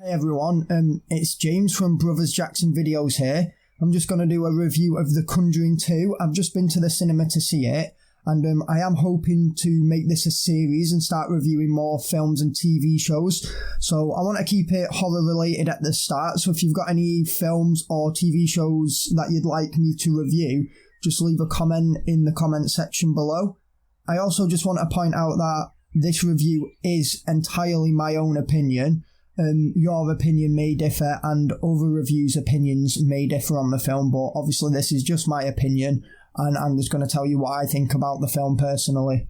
Hey everyone, it's James from BrothersJacksonVideos here. I'm just going to do a review of The Conjuring 2. I've just been to the cinema to see it, and I am hoping to make this a series and start reviewing more films and TV shows. So I want to keep it horror related at the start, so if you've got any films or TV shows that you'd like me to review, just leave a comment in the comment section below. I also just want to point out that this review is entirely my own opinion. Your opinion may differ and other reviews' opinions may differ on the film, but obviously this is just my opinion and I'm just going to tell you what I think about the film personally.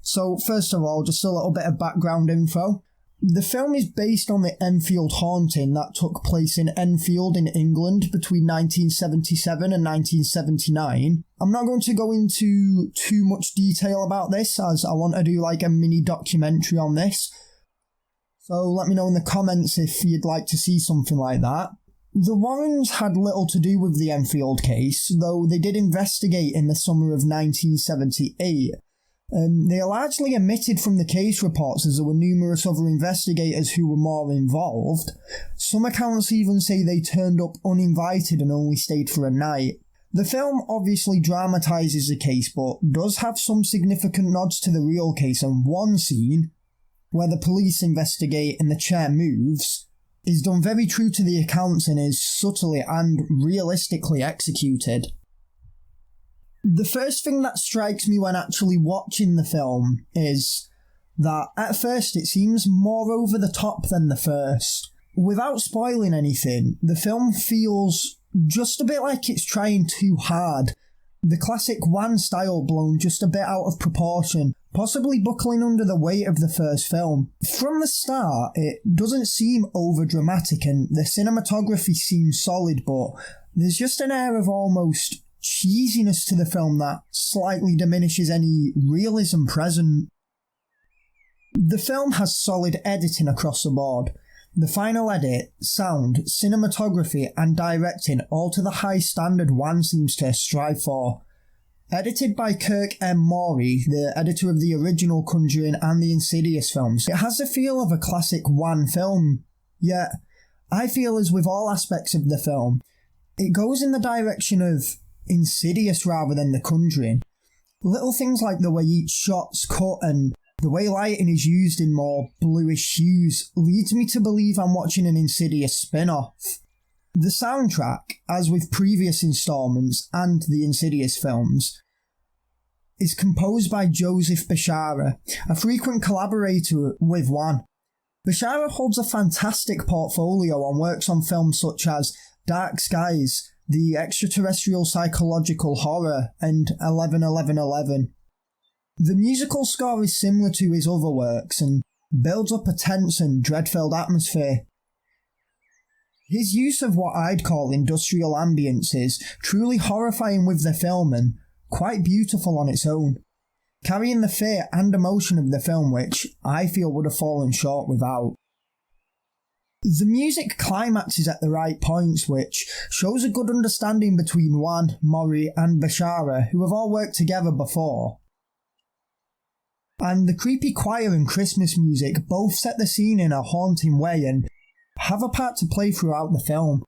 So first of all, just a little bit of background info. The film is based on the Enfield haunting that took place in Enfield in England between 1977 and 1979. I'm not going to go into too much detail about this as I want to do like a mini documentary on this. So let me know in the comments if you'd like to see something like that. The Warrens had little to do with the Enfield case, though they did investigate in the summer of 1978. They are largely omitted from the case reports as there were numerous other investigators who were more involved. Some accounts even say they turned up uninvited and only stayed for a night. The film obviously dramatises the case but does have some significant nods to the real case, and one scene where the police investigate and the chair moves, is done very true to the accounts and is subtly and realistically executed. The first thing that strikes me when actually watching the film is that at first it seems more over the top than the first. Without spoiling anything, the film feels just a bit like it's trying too hard. The classic Wan style blown just a bit out of proportion, possibly buckling under the weight of the first film. From the start, it doesn't seem over-dramatic and the cinematography seems solid, but there's just an air of almost cheesiness to the film that slightly diminishes any realism present. The film has solid editing across the board. The final edit, sound, cinematography and directing all to the high standard Wan seems to strive for. Edited by Kirk M. Morey, the editor of the original Conjuring and the Insidious films, it has the feel of a classic Wan film. Yet, I feel as with all aspects of the film, it goes in the direction of Insidious rather than The Conjuring. Little things like the way each shot's cut and the way lighting is used in more bluish hues leads me to believe I'm watching an Insidious spin-off. The soundtrack, as with previous installments and the Insidious films, is composed by Joseph Bishara, a frequent collaborator with Wan. Bishara holds a fantastic portfolio and works on films such as Dark Skies, The Extraterrestrial Psychological Horror, and 11-11-11. The musical score is similar to his other works and builds up a tense and dread-filled atmosphere. His use of what I'd call industrial ambience is truly horrifying with the film and quite beautiful on its own, carrying the fear and emotion of the film which I feel would have fallen short without. The music climaxes at the right points, which shows a good understanding between Wan, Morey and Bishara, who have all worked together before. And the creepy choir and Christmas music both set the scene in a haunting way and have a part to play throughout the film.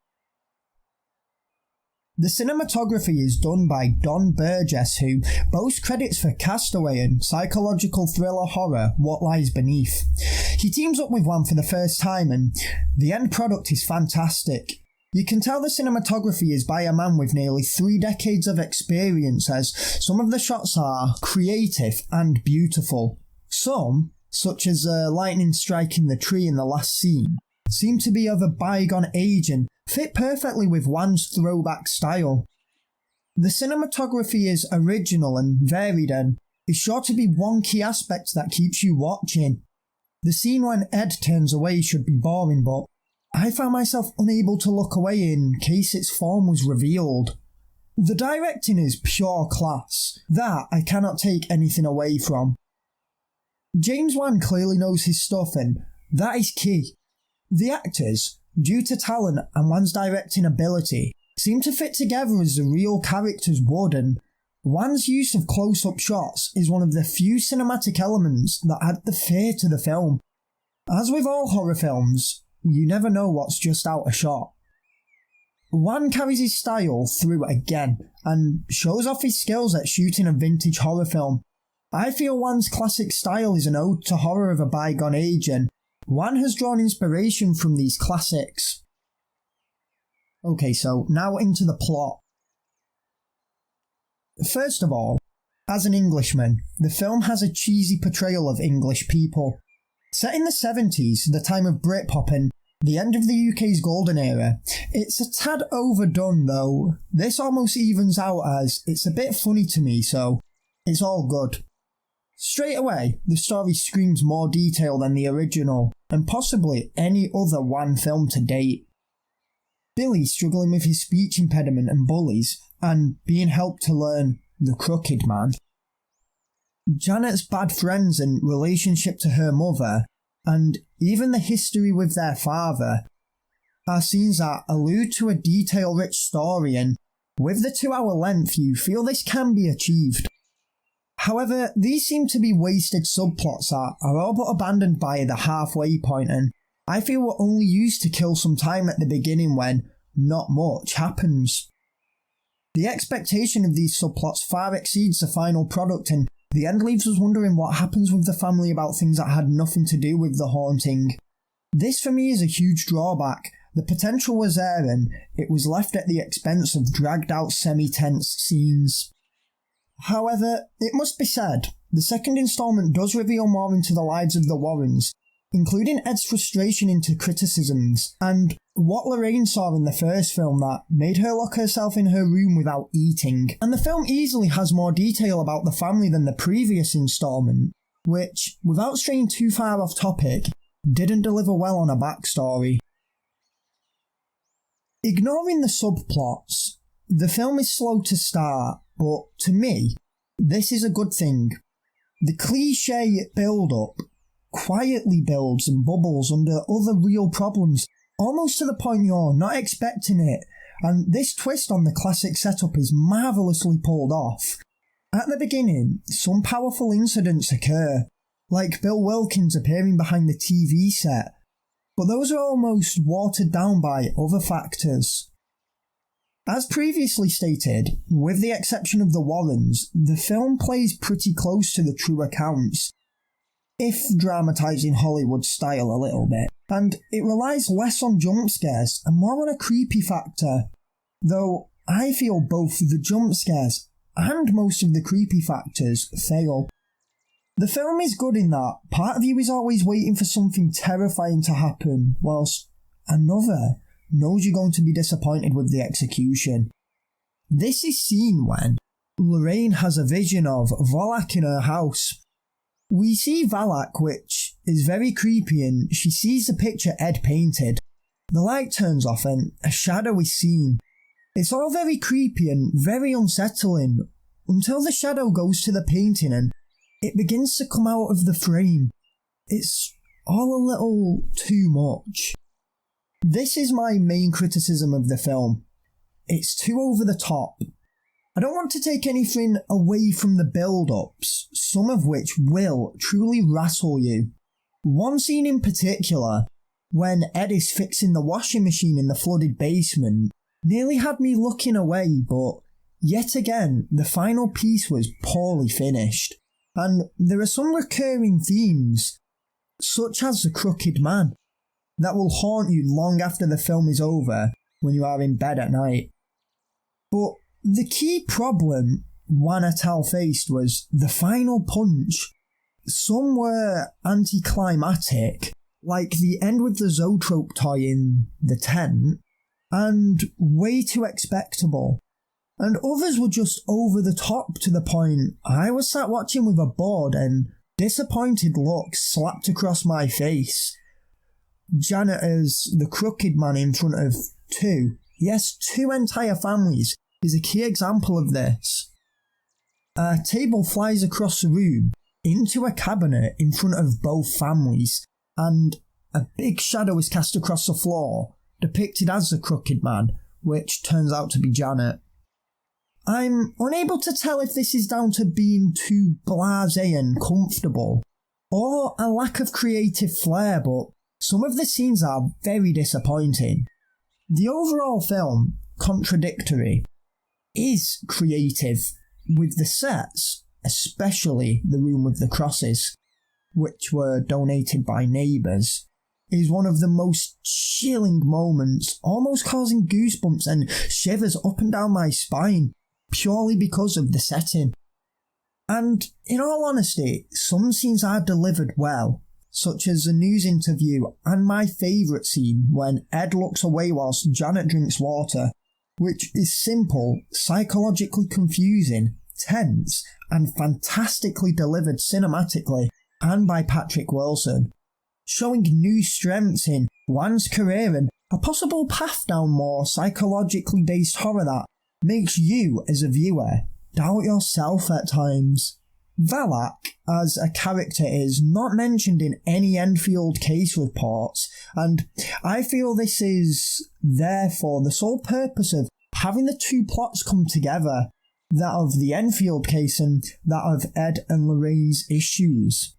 The cinematography is done by Don Burgess, who boasts credits for Castaway and psychological thriller horror What Lies Beneath. He teams up with Wan for the first time and the end product is fantastic. You can tell the cinematography is by a man with nearly 3 decades of experience, as some of the shots are creative and beautiful. Some, such as lightning striking the tree in the last scene, seem to be of a bygone age and fit perfectly with Wan's throwback style. The cinematography is original and varied and is sure to be one key aspect that keeps you watching. The scene when Ed turns away should be boring, but I found myself unable to look away in case its form was revealed. The directing is pure class. That I cannot take anything away from. James Wan clearly knows his stuff and that is key. The actors, due to talent and Wan's directing ability, seem to fit together as the real characters would, and Wan's use of close-up shots is one of the few cinematic elements that add the fear to the film. As with all horror films, you never know what's just out of shot. Wan carries his style through again, and shows off his skills at shooting a vintage horror film. I feel Wan's classic style is an ode to horror of a bygone age, and Wan has drawn inspiration from these classics. Okay, so now into the plot. First of all, as an Englishman, the film has a cheesy portrayal of English people. Set in the 70s, the time of Britpop and the end of the UK's golden era, it's a tad overdone though. This almost evens out as it's a bit funny to me, so it's all good. Straight away, the story screams more detail than the original, and possibly any other Wan film to date. Billy struggling with his speech impediment and bullies, and being helped to learn the crooked man. Janet's bad friends and relationship to her mother, and even the history with their father, are scenes that allude to a detail-rich story, and with the 2-hour length you feel this can be achieved. However, these seem to be wasted subplots that are all but abandoned by the halfway point, and I feel were only used to kill some time at the beginning when not much happens. The expectation of these subplots far exceeds the final product, and the end leaves us wondering what happens with the family about things that had nothing to do with the haunting. This for me is a huge drawback. The potential was there and it was left at the expense of dragged out semi-tense scenes. However, it must be said, the second instalment does reveal more into the lives of the Warrens, including Ed's frustration into criticisms, and what Lorraine saw in the first film that made her lock herself in her room without eating. And the film easily has more detail about the family than the previous instalment, which, without straying too far off topic, didn't deliver well on a backstory. Ignoring the subplots, the film is slow to start, but to me, this is a good thing. The cliché build-up quietly builds and bubbles under other real problems, almost to the point you're not expecting it, and this twist on the classic setup is marvellously pulled off. At the beginning, some powerful incidents occur, like Bill Wilkins appearing behind the TV set, but those are almost watered down by other factors. As previously stated, with the exception of the Warrens, the film plays pretty close to the true accounts, if dramatising Hollywood style a little bit, and it relies less on jump scares and more on a creepy factor, though I feel both the jump scares and most of the creepy factors fail. The film is good in that part of you is always waiting for something terrifying to happen, whilst another knows you're going to be disappointed with the execution. This is seen when Lorraine has a vision of Volak in her house. We see Valak, which is very creepy, and she sees the picture Ed painted. The light turns off and a shadow is seen. It's all very creepy and very unsettling, until the shadow goes to the painting and it begins to come out of the frame. It's all a little too much. This is my main criticism of the film. It's too over the top. I don't want to take anything away from the build-ups, some of which will truly rattle you. One scene in particular, when Ed is fixing the washing machine in the flooded basement, nearly had me looking away, but yet again, the final piece was poorly finished. And there are some recurring themes, such as the crooked man, that will haunt you long after the film is over when you are in bed at night. But the key problem Wan et al. Faced was the final punch. Some were anticlimactic, like the end with the zoetrope toy in the tent, and way too expectable. And others were just over the top to the point I was sat watching with a bored and disappointed look slapped across my face. Janet as the crooked man in front of two entire families is a key example of this. A table flies across the room into a cabinet in front of both families, and a big shadow is cast across the floor, depicted as the crooked man, which turns out to be Janet. I'm unable to tell if this is down to being too blasé and comfortable, or a lack of creative flair, but some of the scenes are very disappointing. The overall film, contradictory, is creative, with the sets, especially the room with the crosses, which were donated by neighbours, is one of the most chilling moments, almost causing goosebumps and shivers up and down my spine, purely because of the setting. And in all honesty, some scenes are delivered well, such as a news interview and my favourite scene when Ed looks away whilst Janet drinks water, which is simple, psychologically confusing, tense, and fantastically delivered cinematically and by Patrick Wilson, showing new strengths in Juan's career and a possible path down more psychologically based horror that makes you, as a viewer, doubt yourself at times. Valak, as a character, is not mentioned in any Enfield case reports, and I feel this is there for the sole purpose of having the two plots come together, that of the Enfield case and that of Ed and Lorraine's issues.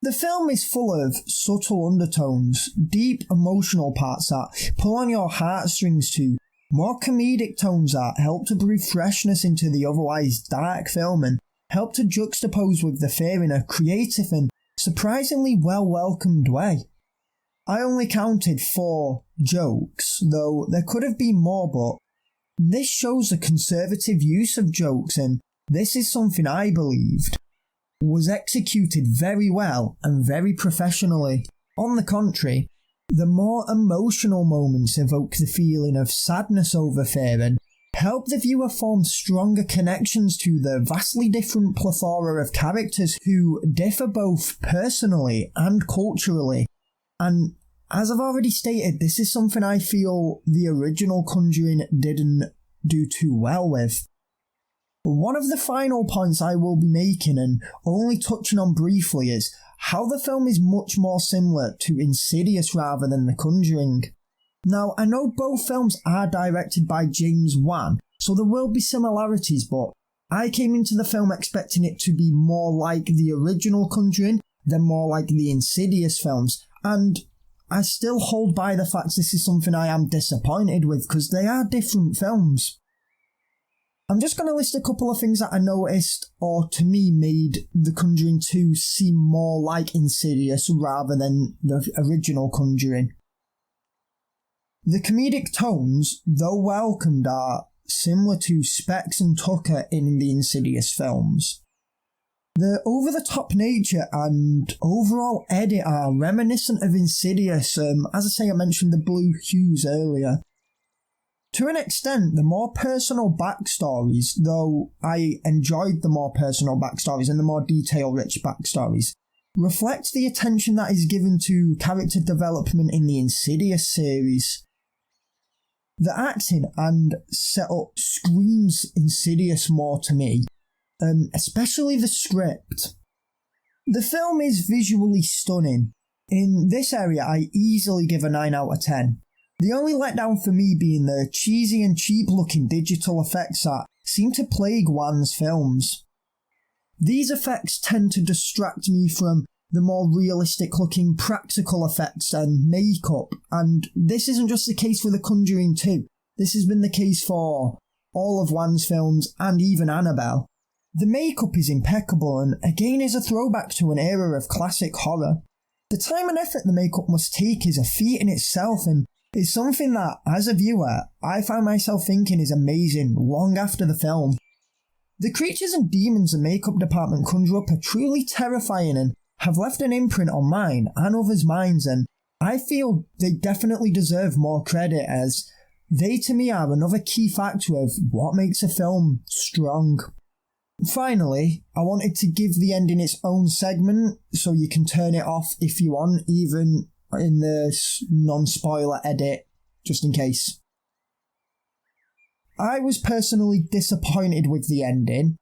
The film is full of subtle undertones, deep emotional parts that pull on your heartstrings to more comedic tones that help to breathe freshness into the otherwise dark film and help to juxtapose with the fear in a creative and surprisingly well-welcomed way. I only counted 4 jokes, though there could have been more, but this shows a conservative use of jokes, and this is something I believed was executed very well and very professionally. On the contrary, the more emotional moments evoke the feeling of sadness over fear and help the viewer form stronger connections to the vastly different plethora of characters who differ both personally and culturally. And as I've already stated, this is something I feel the original Conjuring didn't do too well with. One of the final points I will be making and only touching on briefly is how the film is much more similar to Insidious rather than The Conjuring. Now, I know both films are directed by James Wan, so there will be similarities, but I came into the film expecting it to be more like the original Conjuring than more like the Insidious films, and I still hold by the fact this is something I am disappointed with because they are different films. I'm just going to list a couple of things that I noticed, or to me made The Conjuring 2 seem more like Insidious rather than the original Conjuring. The comedic tones, though welcomed, are similar to Specs and Tucker in the Insidious films. The over-the-top nature and overall edit are reminiscent of Insidious. As I say, I mentioned the blue hues earlier. To an extent, the more personal backstories, though I enjoyed the more personal backstories and the more detail-rich backstories, reflect the attention that is given to character development in the Insidious series. The acting and setup screams Insidious more to me, especially the script. The film is visually stunning. In this area, I easily give a 9 out of 10. The only letdown for me being the cheesy and cheap-looking digital effects that seem to plague Wan's films. These effects tend to distract me from the more realistic-looking practical effects and makeup, and this isn't just the case for The Conjuring 2. This has been the case for all of Wan's films and even Annabelle. The makeup is impeccable and again is a throwback to an era of classic horror. The time and effort the makeup must take is a feat in itself and is something that, as a viewer, I find myself thinking is amazing long after the film. The creatures and demons the makeup department conjure up are truly terrifying and have left an imprint on mine and others' minds, and I feel they definitely deserve more credit, as they to me are another key factor of what makes a film strong. Finally, I wanted to give the ending its own segment, so you can turn it off if you want, even in the non-spoiler edit, just in case. I was personally disappointed with the ending.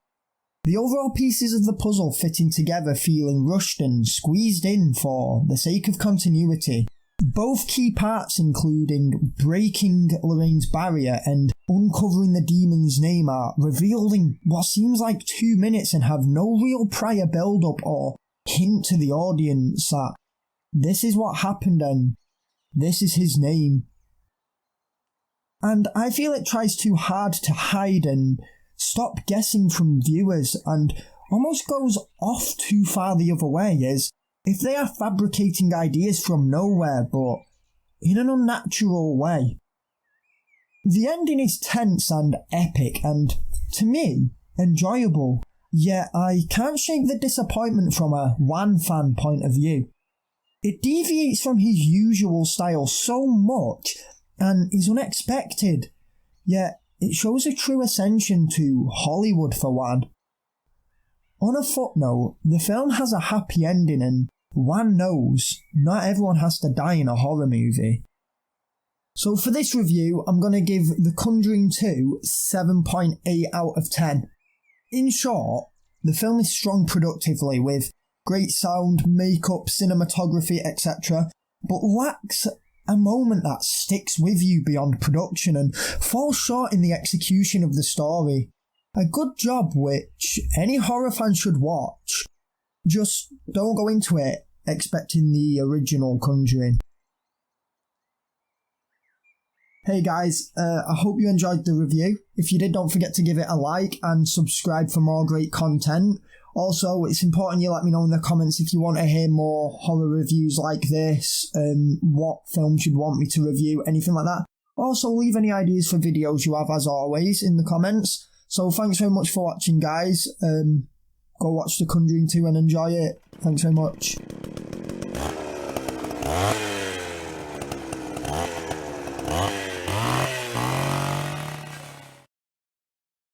The overall pieces of the puzzle fitting together feeling rushed and squeezed in for the sake of continuity. Both key parts, including breaking Lorraine's barrier and uncovering the demon's name, are revealed in what seems like 2 minutes and have no real prior build-up or hint to the audience that this is what happened and this is his name. And I feel it tries too hard to hide and stop guessing from viewers, and almost goes off too far the other way, as if they are fabricating ideas from nowhere, but in an unnatural way. The ending is tense and epic, and, to me, enjoyable, yet I can't shake the disappointment from a Wan fan point of view. It deviates from his usual style so much, and is unexpected, yet it shows a true ascension to Hollywood for Wan. On a footnote, the film has a happy ending, and Wan knows not everyone has to die in a horror movie. So for this review, I'm going to give The Conjuring 2 7.8 out of 10. In short, the film is strong productively with great sound, makeup, cinematography, etc., but lacks a moment that sticks with you beyond production and falls short in the execution of the story. A good job which any horror fan should watch. Just don't go into it expecting the original Conjuring. Hey guys, I hope you enjoyed the review. If you did, don't forget to give it a like and subscribe for more great content. Also, it's important you let me know in the comments if you want to hear more horror reviews like this, what films you'd want me to review, anything like that. Also, leave any ideas for videos you have, as always, in the comments. So thanks very much for watching, guys. Go watch The Conjuring 2 and enjoy it. Thanks very much.